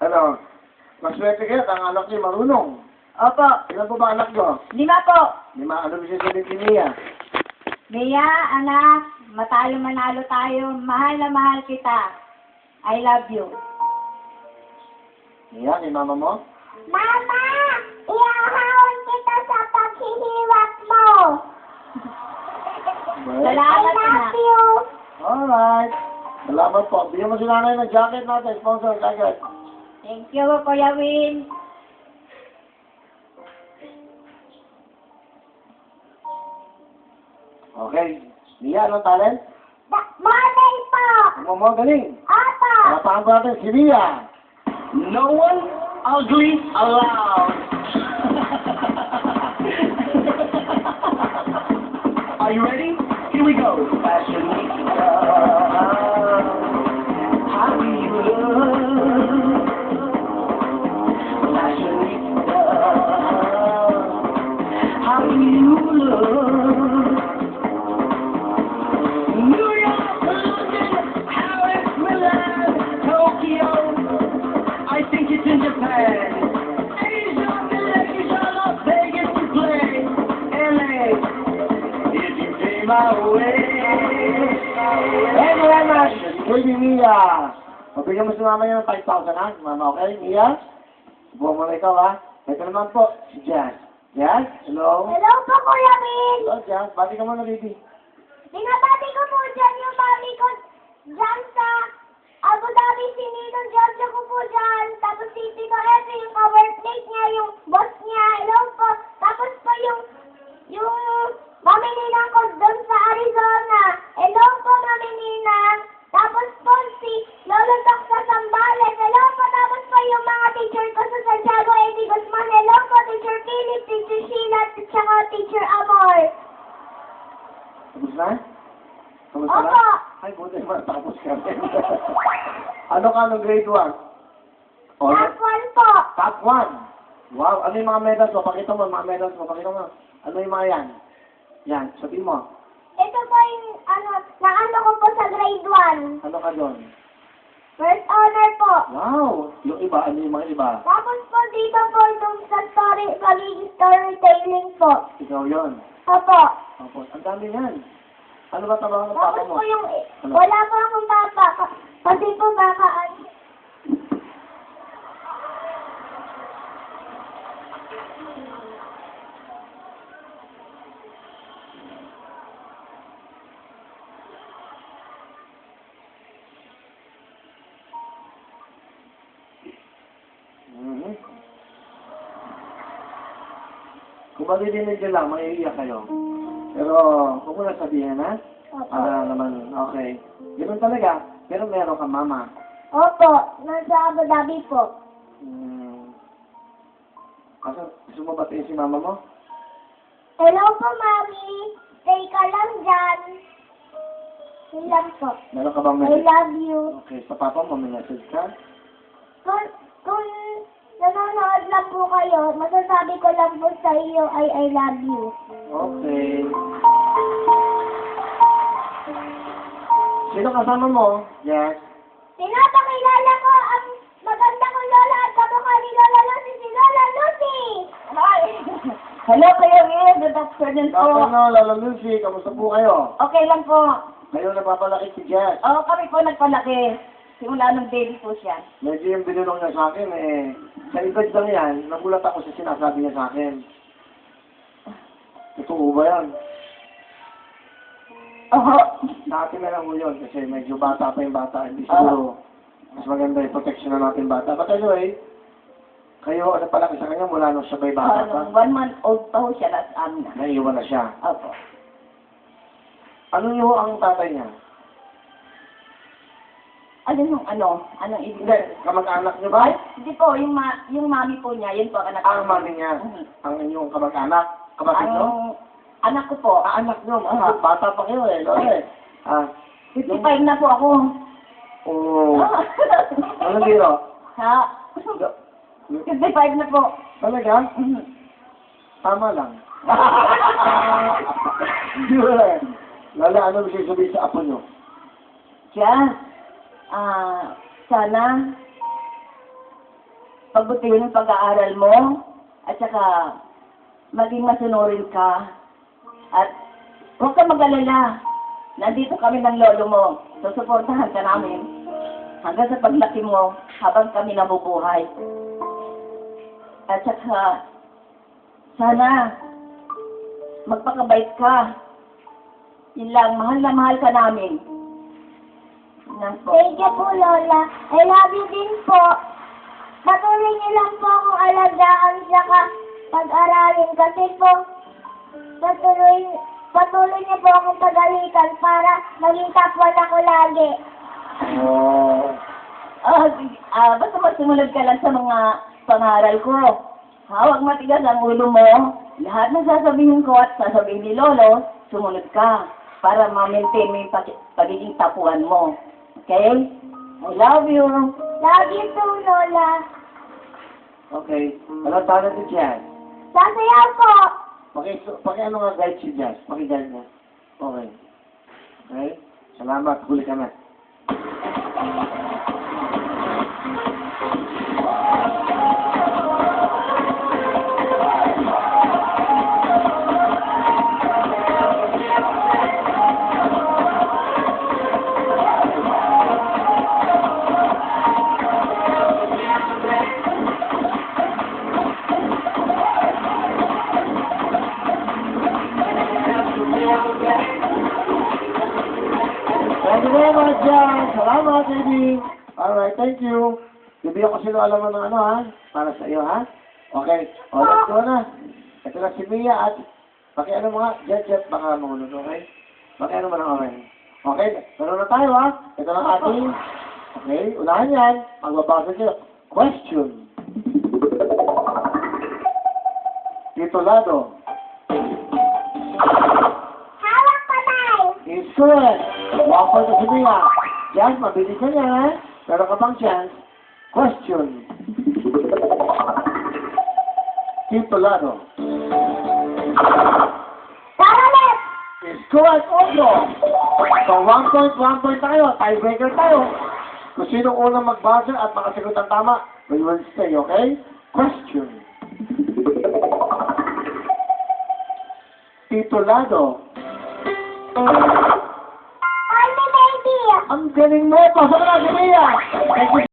Ano? Maswerte kayo, ang anak niyo marunong. Opo. Ilan po ba anak niyo? 5 po. Lima, ano ba siya sabihin si Mia? Mia, anak, matalo manalo tayo. Mahal na mahal kita. I love you. Mia, kay mama mo? Mama, iahawin kita sa paghihiwak mo. Well, I Salamat, love anak. you. alright. Salamat po. Bigyan mo si nanay ng jacket natin. Sponsor jacket. Thank you, Kuya Win. Okay. Mia, anong talent? Model po. Mo galing. Opo. Palapakan po natin si Mia. No one ugly allowed. Are you ready? Here we go. Fashionista. How do you look? Fashionista. How do you look? New York, London, Paris, Milan, Tokyo. I think it's in Japan. Asia, Malaysia, Las Vegas to play. LA, if you pay my way. Hey, salamat. Baby Mia. Mabigyan mo si mama niya ng 5,000 ha? Mama, okay? Mia? Subuhan mo na ikaw ha? Ito naman po, si Jazz. Jazz, hello? Hello po, Kuya Will. Hello, Jazz. Bati ka muna, baby. Binabati ko po dyan yung mami ko dyan sa Abu Dhabi, si Ninong Giorgio ko po dyan. Tapos si Tito Efe, yung ka-workmate niya, yung boss niya. Hello po. Tapos po yung mami Ninang ko doon sa Arizona. Hello po, mami Ninang. Tapos po si Lolo Doc sa Zambales. Hello po. Tapos po yung mga teacher ko sa Santiago Eddie Guzman. Hello po, Teacher Philip, Teacher Sheila, at saka Teacher Amor. Tapos na? Kamusta Opo. na? Ay, buti naman. Tapos ka rin. Ano ka nung grade 1? Oh, Top 1 po. top 1. Wow. Ano yung mga medals mo? Pakita mo. Mga medals mo. Pakita mo. Ano yung mga yan? Yan. Sabihin mo. Ito po yung, naano ko po sa grade 1. Ano ka doon? First honor po. Wow. Yung iba. Ano yung mga iba? Tapos po dito po yung sa pagiging storytelling po. Ikaw yun. Opo. Tapos, ang dami yan. Ano ba trabaho ng papa Tapos mo? po yung, Ano? wala po akong papa. Kasi po baka, Mhm. Kung maridinig nyo lang, maiiyak kayo. Pero, huwag mo na sabihin, ha? Opo. Para naman, okay. Ganun talaga. Pero meron kang mama. Opo, nasa Abu Dhabi po. Kasi, gusto mo batiin si mama mo? Hello po, Mami. Stay ka lang dyan. Yun lang po. Meron ka bang I message? love you. Okay, sa papa mo, may message ka? Kung nanonood lang po kayo, masasabi ko lang po sa iyo ay I love you. Okay. Sino kasama mo? Yes. Pinapakilala ko ang maganda kong lola at kamukha ni Lola Lucy, si Lola Lucy! Hi. Hello, Kuya Win. Good afternoon po. Ano, Lala Lucy, kamusta po kayo? Okay lang po. Kayo napapalaki si Jess. Oo, kami po nagpalaki. Simula nung baby po siya. Medyo yung binulong niya sa akin sa edad lang yan, nagulat ako sa sinasabi niya sa akin. Totoo ba yan? Oo. Sa atin na lang mo yun kasi medyo bata pa yung bata. Hindi siguro mas maganda yung protection na natin bata. But anyway, kayo ano palaki sa kanya mula nung siya ba'y bata pa? Nung 1 month old pa ho siya at amin na. Naiiwan na siya. Opo. Ano niyo ang tatay niya? Anong ibig Hindi, kamag-anak niyo ba? Ay, hindi po, yung mami po niya, yun po ang anak. Ang mami niya, ang inyong kamag-anak, kapatid niyo? Ang anak ko po. Anak niyo, bata pa kayo lola Ah, 55 na po ako. oh, ano biro? Ha? 55 na po. Talaga? Mhm. Tama lang. Di ba? Lala, ano gusto sabihin sa apo nyo? Siya, sana pagbutihin ang pag-aaral mo, at saka maging masunurin ka. At huwag ka mag-alala. Nandito kami ng lolo mo. Susuportahan ka namin hanggang sa paglaki mo habang kami nabubuhay. At saka, sana magpakabait ka. Yun lang, mahal na mahal ka namin. Yun lang po. Thank you po, Lola. I love you din po. Patuloy niyo lang po akong alagaan saka pag-aralin kasi po patuloy niyo po akong pag-alitan para maging top 1 ako lagi. Oh. Basta magsumunod ka lang sa mga pangaral ko. Hawag matigas ang ulo mo. Lahat ng sasabihin ko at sasabihin ni Lolo, sumunod ka para ma-maintain mo yung pagiging tapuan mo. Okay? I love you. Love you too, Lola. Okay. Ano tawag natin dyan? Sasayaw po. Ano nga guide si Jazz? Paki-guide niya. Okay. Okay? Salamat. Huli ka na. Thank you very much, Jan. Salamat, baby. Alright, thank you. Bibigyan ko sino alam mo ng ano, ha? Para sa iyo, ha? Okay. O, let's go na. Ito na si Mia at pakiano mo nga. Jet, baka mamunod, okay? Pakiano mo na, okay? Okay, meron na tayo, ha? Ito na ating, okay, unahan yan. Magbabasa siya. Question. Titulado. Hawak patay. Is correct. One point to si Mia. Yes, mabilis na yan, ha? Meron ka bang chance? Question. Titulado. Carolet. Is correct also. So, 1 point tayo. Tiebreaker tayo. Kung sino unang magbasa at makasagot ang tama, we will stay, okay? Question. Titulado. Army baby. Ang galing mo! Pasok na si Mia! Thank you.